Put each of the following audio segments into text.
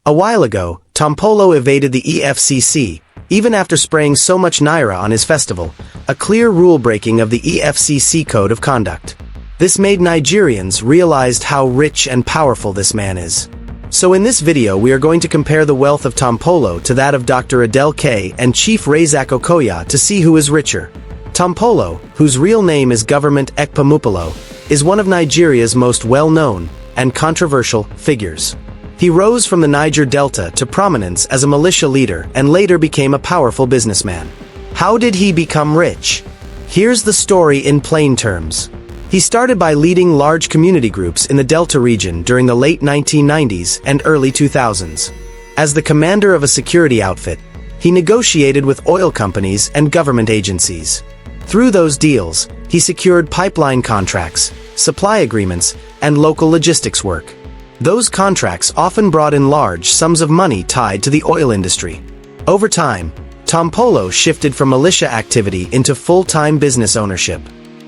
A while ago, Tompolo evaded the EFCC, even after spraying so much naira on his festival, a clear rule-breaking of the EFCC Code of Conduct. This made Nigerians realize how rich and powerful this man is. So in this video we are going to compare the wealth of Tompolo to that of Dr. Adel K and Chief Razak Okoya to see who is richer. Tompolo, whose real name is Government Ekpamupolo, is one of Nigeria's most well-known and controversial figures. He rose from the Niger Delta to prominence as a militia leader and later became a powerful businessman. How did he become rich? Here's the story in plain terms. He started by leading large community groups in the Delta region during the late 1990s and early 2000s. As the commander of a security outfit, he negotiated with oil companies and government agencies. Through those deals, he secured pipeline contracts, supply agreements, and local logistics work. Those contracts often brought in large sums of money tied to the oil industry. Over time, Tompolo shifted from militia activity into full-time business ownership.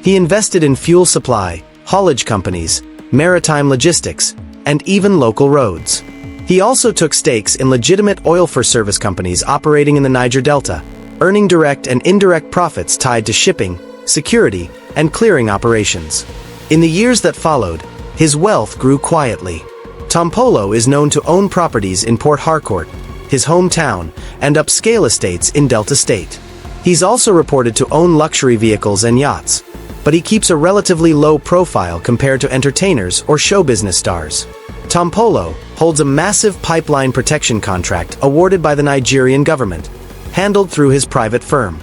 He invested in fuel supply, haulage companies, maritime logistics, and even local roads. He also took stakes in legitimate oil-for-service companies operating in the Niger Delta, earning direct and indirect profits tied to shipping, security, and clearing operations. In the years that followed, his wealth grew quietly. Tompolo is known to own properties in Port Harcourt, his hometown, and upscale estates in Delta State. He's also reported to own luxury vehicles and yachts, but he keeps a relatively low profile compared to entertainers or show business stars. Tompolo holds a massive pipeline protection contract awarded by the Nigerian government, handled through his private firm.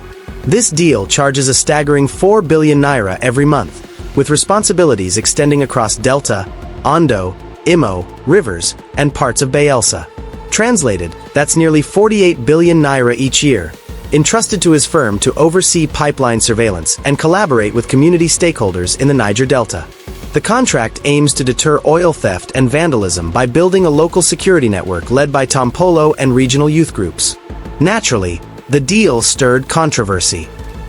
This deal charges a staggering 4 billion naira every month, with responsibilities extending across Delta, Ondo, Imo, rivers, and parts of Bayelsa. Translated, that's nearly 48 billion naira each year, entrusted to his firm to oversee pipeline surveillance and collaborate with community stakeholders in the Niger Delta. The contract aims to deter oil theft and vandalism by building a local security network led by Tompolo and regional youth groups. Naturally, the deal stirred controversy.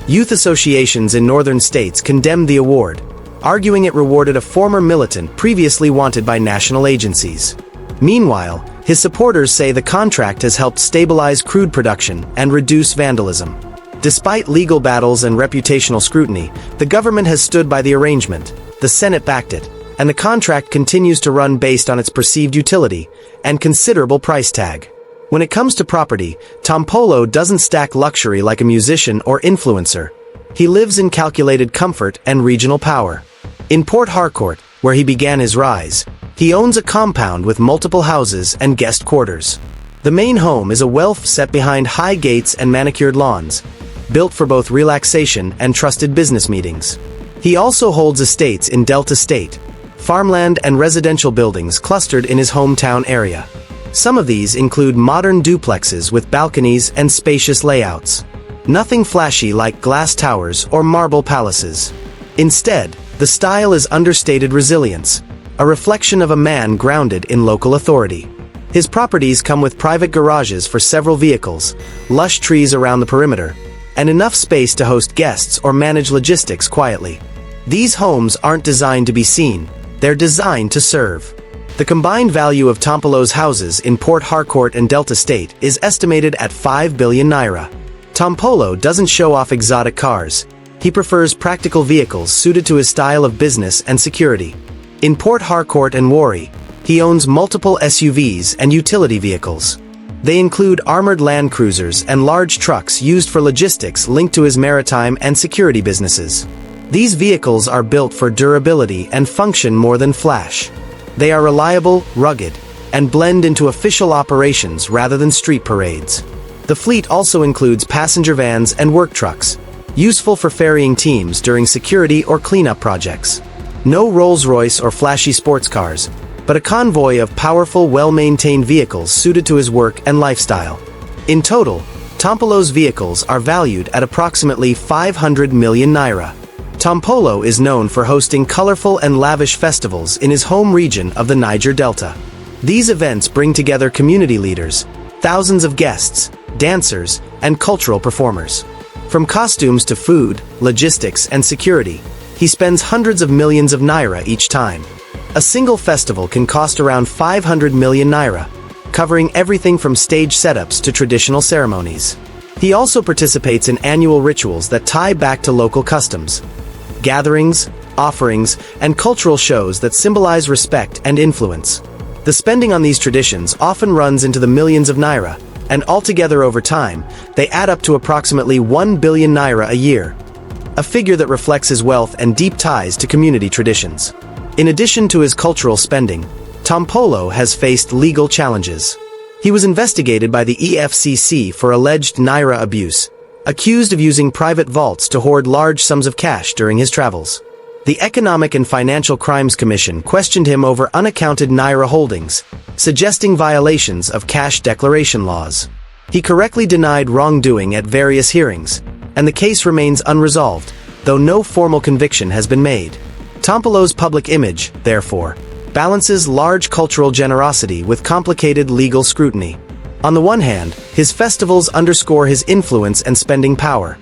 Youth associations in northern states condemned the award, arguing it rewarded a former militant previously wanted by national agencies. Meanwhile, his supporters say the contract has helped stabilize crude production and reduce vandalism. Despite legal battles and reputational scrutiny, the government has stood by the arrangement, the Senate backed it, and the contract continues to run based on its perceived utility and considerable price tag. When it comes to property, Tompolo doesn't stack luxury like a musician or influencer. He lives in calculated comfort and regional power. In Port Harcourt, where he began his rise, he owns a compound with multiple houses and guest quarters. The main home is a wealth set behind high gates and manicured lawns, built for both relaxation and trusted business meetings. He also holds estates in Delta State, farmland and residential buildings clustered in his hometown area. Some of these include modern duplexes with balconies and spacious layouts. Nothing flashy like glass towers or marble palaces. Instead, the style is understated resilience, a reflection of a man grounded in local authority. His properties come with private garages for several vehicles, lush trees around the perimeter, and enough space to host guests or manage logistics quietly. These homes aren't designed to be seen, they're designed to serve. The combined value of Tompolo's houses in Port Harcourt and Delta State is estimated at 5 billion naira. Tompolo doesn't show off exotic cars. He prefers practical vehicles suited to his style of business and security. In Port Harcourt and Warri, he owns multiple SUVs and utility vehicles. They include armored land cruisers and large trucks used for logistics linked to his maritime and security businesses. These vehicles are built for durability and function more than flash. They are reliable, rugged, and blend into official operations rather than street parades. The fleet also includes passenger vans and work trucks, useful for ferrying teams during security or cleanup projects. No Rolls-Royce or flashy sports cars, but a convoy of powerful, well-maintained vehicles suited to his work and lifestyle. In total, Tompolo's vehicles are valued at approximately 500 million naira. Tompolo is known for hosting colorful and lavish festivals in his home region of the Niger Delta. These events bring together community leaders, thousands of guests, dancers, and cultural performers. From costumes to food, logistics, and security, he spends hundreds of millions of naira each time. A single festival can cost around 500 million naira, covering everything from stage setups to traditional ceremonies. He also participates in annual rituals that tie back to local customs, gatherings, offerings, and cultural shows that symbolize respect and influence. The spending on these traditions often runs into the millions of naira, and altogether over time, they add up to approximately 1 billion naira a year, a figure that reflects his wealth and deep ties to community traditions. In addition to his cultural spending, Tompolo has faced legal challenges. He was investigated by the EFCC for alleged naira abuse, accused of using private vaults to hoard large sums of cash during his travels. The Economic and Financial Crimes Commission questioned him over unaccounted naira holdings, suggesting violations of cash declaration laws. He correctly denied wrongdoing at various hearings, and the case remains unresolved, though no formal conviction has been made. Tompolo's public image, therefore, balances large cultural generosity with complicated legal scrutiny. On the one hand, his festivals underscore his influence and spending power.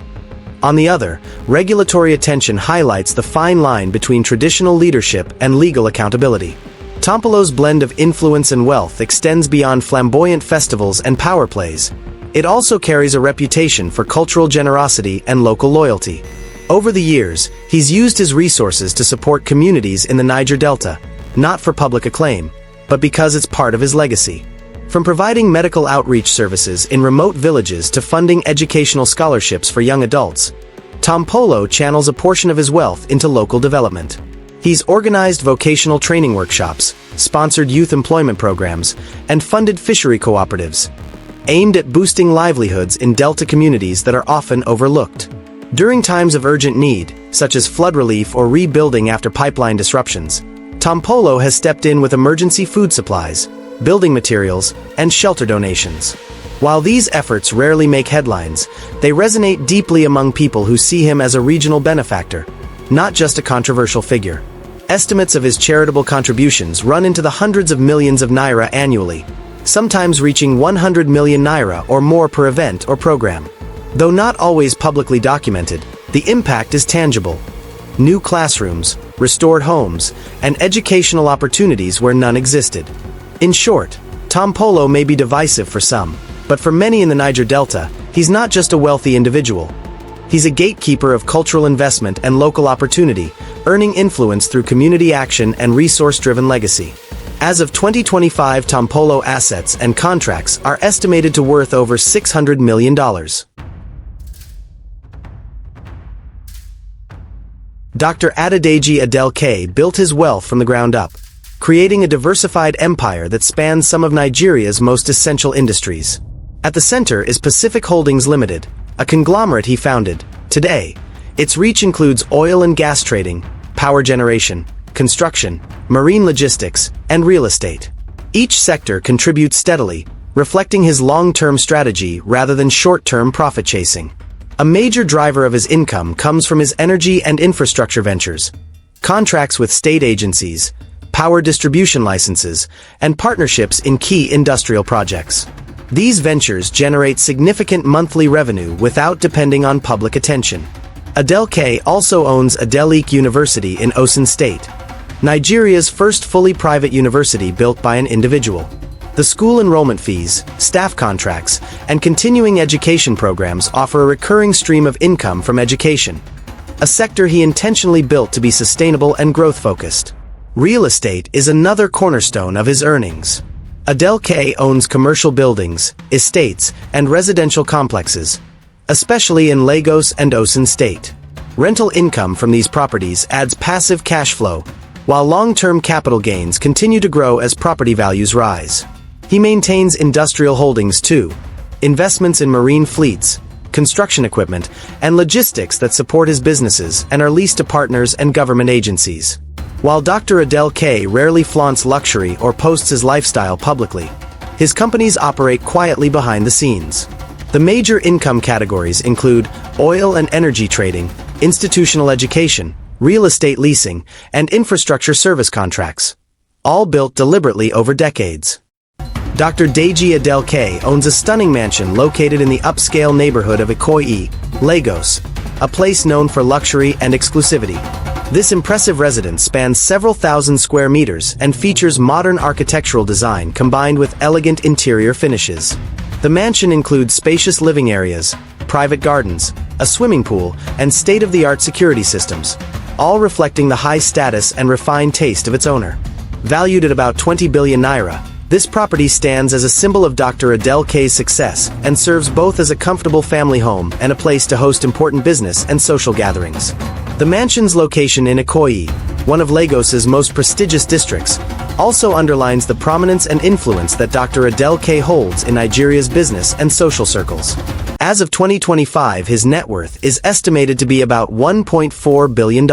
On the other, regulatory attention highlights the fine line between traditional leadership and legal accountability. Tompolo's blend of influence and wealth extends beyond flamboyant festivals and power plays. It also carries a reputation for cultural generosity and local loyalty. Over the years, he's used his resources to support communities in the Niger Delta, not for public acclaim, but because it's part of his legacy. From providing medical outreach services in remote villages to funding educational scholarships for young adults, Tompolo channels a portion of his wealth into local development. He's organized vocational training workshops, sponsored youth employment programs, and funded fishery cooperatives, aimed at boosting livelihoods in Delta communities that are often overlooked. During times of urgent need, such as flood relief or rebuilding after pipeline disruptions, Tompolo has stepped in with emergency food supplies, building materials, and shelter donations. While these efforts rarely make headlines, they resonate deeply among people who see him as a regional benefactor, not just a controversial figure. Estimates of his charitable contributions run into the hundreds of millions of naira annually, sometimes reaching 100 million naira or more per event or program. Though not always publicly documented, the impact is tangible. New classrooms, restored homes, and educational opportunities where none existed. In short, Tompolo may be divisive for some, but for many in the Niger Delta, he's not just a wealthy individual. He's a gatekeeper of cultural investment and local opportunity, earning influence through community action and resource-driven legacy. As of 2025, Tompolo assets and contracts are estimated to worth over $600 million. Dr. Adeleke Adel K built his wealth from the ground up, creating a diversified empire that spans some of Nigeria's most essential industries. At the center is Pacific Holdings Limited, a conglomerate he founded. Today, its reach includes oil and gas trading, power generation, construction, marine logistics, and real estate. Each sector contributes steadily, reflecting his long-term strategy rather than short-term profit chasing. A major driver of his income comes from his energy and infrastructure ventures, contracts with state agencies, power distribution licenses, and partnerships in key industrial projects. These ventures generate significant monthly revenue without depending on public attention. Adel K also owns Adeleke University in Osun State, Nigeria's first fully private university built by an individual. The school enrollment fees, staff contracts, and continuing education programs offer a recurring stream of income from education, a sector he intentionally built to be sustainable and growth-focused. Real estate is another cornerstone of his earnings. Adel K owns commercial buildings, estates, and residential complexes, especially in Lagos and Osun State. Rental income from these properties adds passive cash flow, while long-term capital gains continue to grow as property values rise. He maintains industrial holdings too, investments in marine fleets, construction equipment, and logistics that support his businesses and are leased to partners and government agencies. While Dr. Adel K rarely flaunts luxury or posts his lifestyle publicly, his companies operate quietly behind the scenes. The major income categories include oil and energy trading, institutional education, real estate leasing, and infrastructure service contracts, all built deliberately over decades. Dr. Adeleke Adel K owns a stunning mansion located in the upscale neighborhood of Okoya, Lagos, a place known for luxury and exclusivity. This impressive residence spans several thousand square meters and features modern architectural design combined with elegant interior finishes. The mansion includes spacious living areas, private gardens, a swimming pool, and state-of-the-art security systems, all reflecting the high status and refined taste of its owner. Valued at about 20 billion naira, this property stands as a symbol of Dr. Adel K's success and serves both as a comfortable family home and a place to host important business and social gatherings. The mansion's location in Okoya, one of Lagos's most prestigious districts, also underlines the prominence and influence that Dr. Adel K holds in Nigeria's business and social circles. As of 2025, his net worth is estimated to be about $1.4 billion.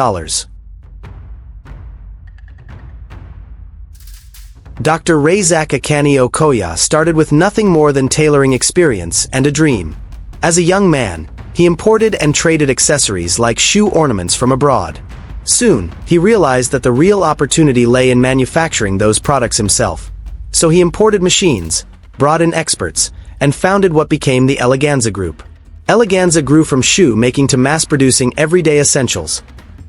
Dr. Razak Akani Okoya started with nothing more than tailoring experience and a dream. As a young man, he imported and traded accessories like shoe ornaments from abroad. Soon, he realized that the real opportunity lay in manufacturing those products himself. So he imported machines, brought in experts, and founded what became the Eleganza Group. Eleganza grew from shoe making to mass-producing everyday essentials: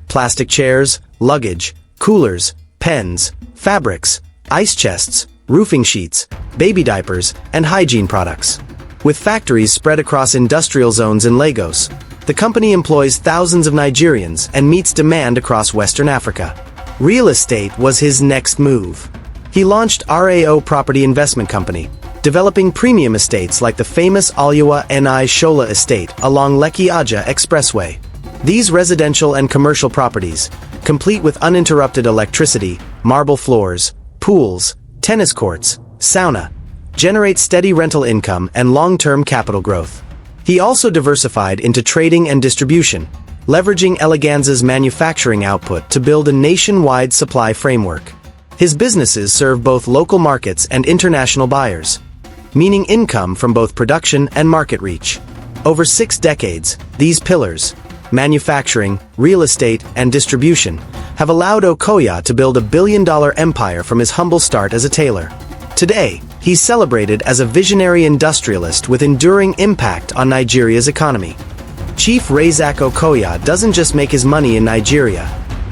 plastic chairs, luggage, coolers, pens, fabrics, ice chests, roofing sheets, baby diapers, and hygiene products. With factories spread across industrial zones in Lagos, the company employs thousands of Nigerians and meets demand across Western Africa. Real estate was his next move. He launched RAO Property Investment Company, developing premium estates like the famous Oluwa Ni Shola estate along Lekki-Aja Expressway. These residential and commercial properties, complete with uninterrupted electricity, marble floors, pools, tennis courts, sauna, generate steady rental income and long-term capital growth. He also diversified into trading and distribution, leveraging Eleganza's manufacturing output to build a nationwide supply framework. His businesses serve both local markets and international buyers, meaning income from both production and market reach. Over 6 decades, these pillars, manufacturing, real estate, and distribution, have allowed Okoya to build a billion-dollar empire from his humble start as a tailor. Today, he's celebrated as a visionary industrialist with enduring impact on Nigeria's economy. Chief Razak Okoya doesn't just make his money in Nigeria.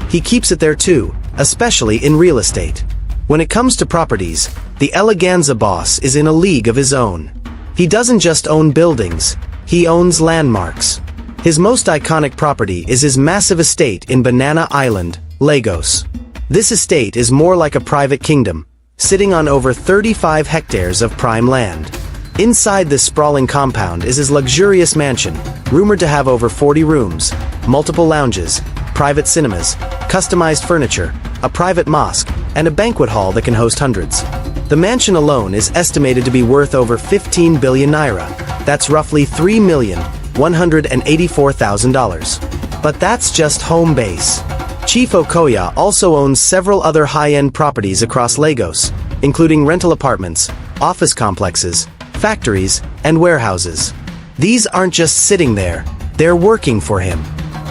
He keeps it there too, especially in real estate. When it comes to properties, the Eleganza boss is in a league of his own. He doesn't just own buildings, he owns landmarks. His most iconic property is his massive estate in Banana Island, Lagos. This estate is more like a private kingdom, sitting on over 35 hectares of prime land. Inside this sprawling compound is his luxurious mansion, rumored to have over 40 rooms, multiple lounges, private cinemas, customized furniture, a private mosque, and a banquet hall that can host hundreds. The mansion alone is estimated to be worth over 15 billion naira. That's roughly $3,184,000. But that's just home base. Chief Okoya also owns several other high-end properties across Lagos, including rental apartments, office complexes, factories, and warehouses. These aren't just sitting there, they're working for him.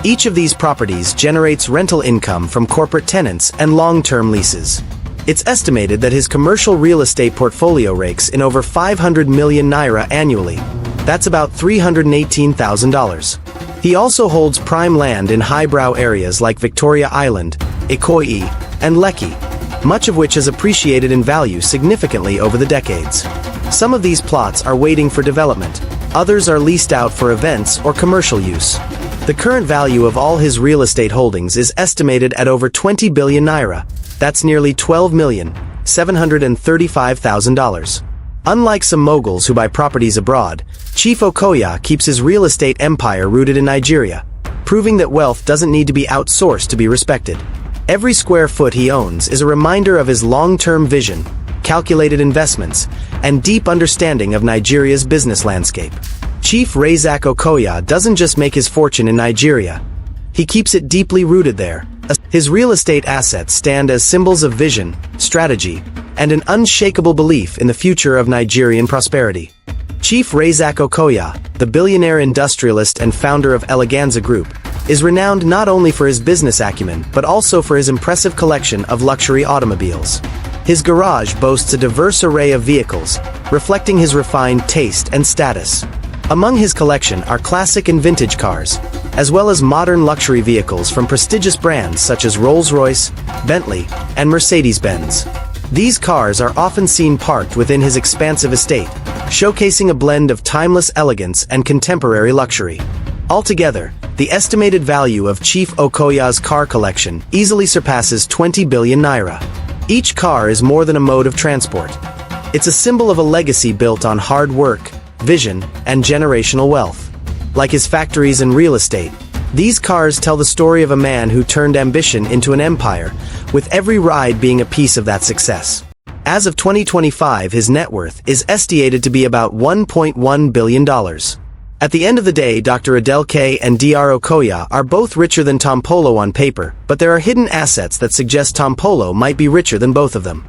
Each of these properties generates rental income from corporate tenants and long-term leases. It's estimated that his commercial real estate portfolio rakes in over 500 million naira annually. That's about $318,000. He also holds prime land in highbrow areas like Victoria Island, Ikoyi, and Lekki, much of which has appreciated in value significantly over the decades. Some of these plots are waiting for development, others are leased out for events or commercial use. The current value of all his real estate holdings is estimated at over 20 billion naira. That's nearly $12,735,000. Unlike some moguls who buy properties abroad, Chief Okoya keeps his real estate empire rooted in Nigeria, proving that wealth doesn't need to be outsourced to be respected. Every square foot he owns is a reminder of his long-term vision, calculated investments, and deep understanding of Nigeria's business landscape. Chief Razak Okoya doesn't just make his fortune in Nigeria, he keeps it deeply rooted there. His real estate assets stand as symbols of vision, strategy, and an unshakable belief in the future of Nigerian prosperity. Chief Razak Okoya, the billionaire industrialist and founder of Eleganza Group, is renowned not only for his business acumen but also for his impressive collection of luxury automobiles. His garage boasts a diverse array of vehicles, reflecting his refined taste and status. Among his collection are classic and vintage cars, as well as modern luxury vehicles from prestigious brands such as Rolls-Royce, Bentley, and Mercedes-Benz. These cars are often seen parked within his expansive estate, showcasing a blend of timeless elegance and contemporary luxury. Altogether, the estimated value of Chief Okoya's car collection easily surpasses 20 billion naira. Each car is more than a mode of transport. It's a symbol of a legacy built on hard work, vision, and generational wealth. Like his factories and real estate, these cars tell the story of a man who turned ambition into an empire, with every ride being a piece of that success. As of 2025, his net worth is estimated to be about $1.1 billion. At the end of the day, Dr. Adel K and Dr. Okoya are both richer than Tompolo on paper, but there are hidden assets that suggest Tompolo might be richer than both of them.